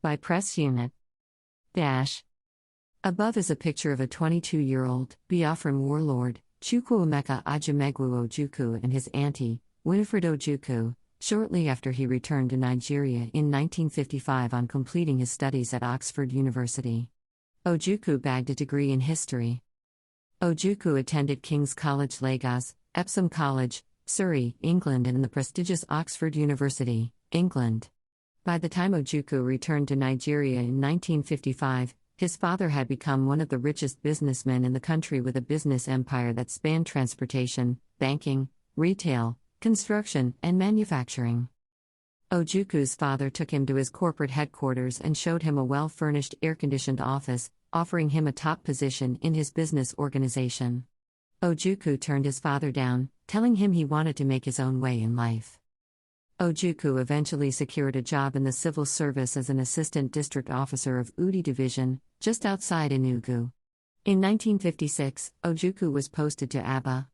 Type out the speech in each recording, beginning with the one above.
By Press Unit. Dash. Above is a picture of a 22-year-old Biafran warlord, Chukwuemeka Ajimegwu Ojukwu, and his auntie, Winifred Ojukwu, shortly after he returned to Nigeria in 1955 on completing his studies at Oxford University. Ojukwu bagged a degree in history. Ojukwu attended King's College Lagos, Epsom College, Surrey, England, and the prestigious Oxford University, England. By the time Ojukwu returned to Nigeria in 1955, his father had become one of the richest businessmen in the country with a business empire that spanned transportation, banking, retail, construction, and manufacturing. Ojukwu's father took him to his corporate headquarters and showed him a well-furnished air-conditioned office, offering him a top position in his business organization. Ojukwu turned his father down, telling him he wanted to make his own way in life. Ojukwu eventually secured a job in the civil service as an assistant district officer of Udi Division, just outside Enugu. In 1956, Ojukwu was posted to Aba.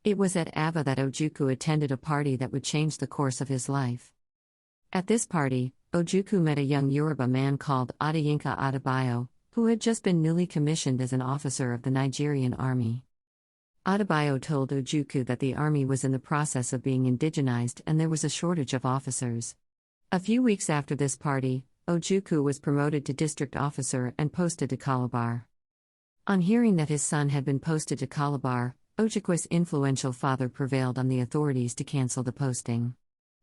It was at Aba that Ojukwu attended a party that would change the course of his life. At this party, Ojukwu met a young Yoruba man called Adeyinka Adebayo, who had just been newly commissioned as an officer of the Nigerian army. Adebayo told Ojukwu that the army was in the process of being indigenized and there was a shortage of officers. A few weeks after this party, Ojukwu was promoted to district officer and posted to Calabar. On hearing that his son had been posted to Calabar, Ojukwu's influential father prevailed on the authorities to cancel the posting.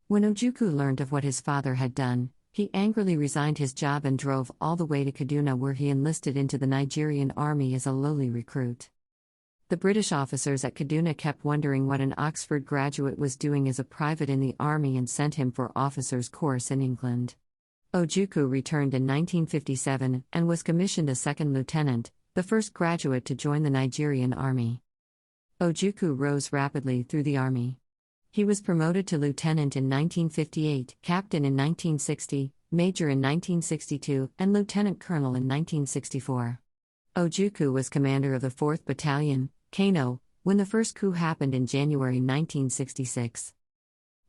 When Ojukwu learned of what his father had done, he angrily resigned his job and drove all the way to Kaduna, where he enlisted into the Nigerian army as a lowly recruit. The British officers at Kaduna kept wondering what an Oxford graduate was doing as a private in the army and sent him for officers' course in England. Ojukwu returned in 1957 and was commissioned a second lieutenant, the first graduate to join the Nigerian army. Ojukwu rose rapidly through the army. He was promoted to lieutenant in 1958, captain in 1960, major in 1962, and lieutenant colonel in 1964. Ojukwu was commander of the 4th Battalion, Kano, when the first coup happened in January 1966.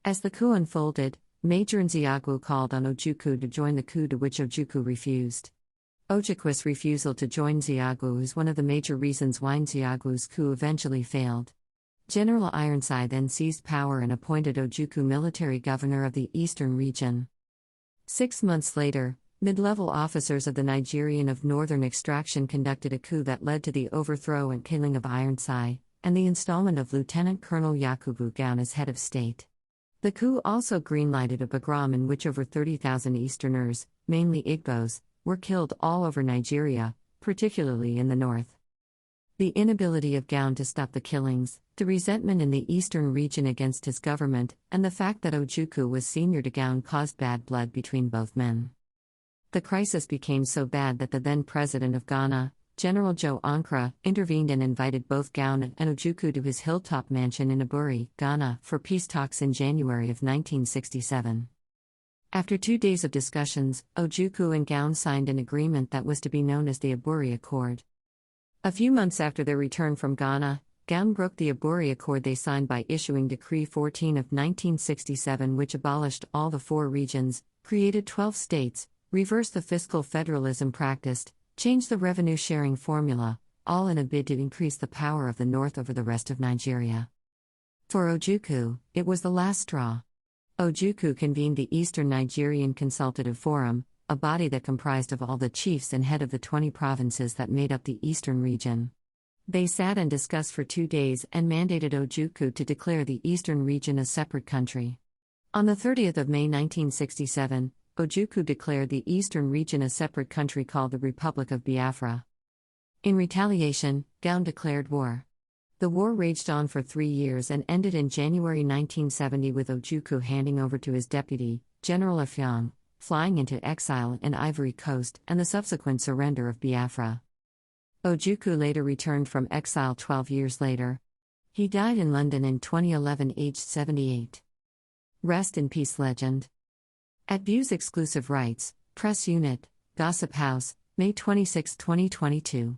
As the coup unfolded, Major Nzeogwu called on Ojukwu to join the coup, to which Ojukwu refused. Ojukwu's refusal to join Nzeogwu is one of the major reasons why Nzeogwu's coup eventually failed. General Ironside then seized power and appointed Ojukwu military governor of the eastern region. 6 months later, mid-level officers of the Nigerian of northern extraction conducted a coup that led to the overthrow and killing of Ironside, and the installment of Lieutenant Colonel Yakubu Gowon as head of state. The coup also greenlighted a pogrom in which over 30,000 Easterners, mainly Igbos, were killed all over Nigeria, particularly in the north. The inability of Gowon to stop the killings, the resentment in the eastern region against his government, and the fact that Ojukwu was senior to Gowon caused bad blood between both men. The crisis became so bad that the then president of Ghana, General Joe Ankara, intervened and invited both Gowon and Ojukwu to his hilltop mansion in Aburi, Ghana, for peace talks in January of 1967. After 2 days of discussions, Ojukwu and Gowon signed an agreement that was to be known as the Aburi Accord. A few months after their return from Ghana, Gowon broke the Aburi Accord they signed by issuing Decree 14 of 1967, which abolished all the 4 regions, created 12 states, reversed the fiscal federalism practiced, changed the revenue-sharing formula, all in a bid to increase the power of the North over the rest of Nigeria. For Ojukwu, it was the last straw. Ojukwu convened the Eastern Nigerian Consultative Forum, a body that comprised of all the chiefs and head of the 20 provinces that made up the eastern region. They sat and discussed for 2 days and mandated Ojukwu to declare the eastern region a separate country. On the 30th of May 1967, Ojukwu declared the eastern region a separate country called the Republic of Biafra. In retaliation, Gowon declared war. The war raged on for 3 years and ended in January 1970 with Ojukwu handing over to his deputy, General Afyang, flying into exile in Ivory Coast, and the subsequent surrender of Biafra. Ojukwu later returned from exile 12 years later. He died in London in 2011, aged 78. Rest in peace, legend. At Views Exclusive Rights, Press Unit, Gossip House, May 26, 2022.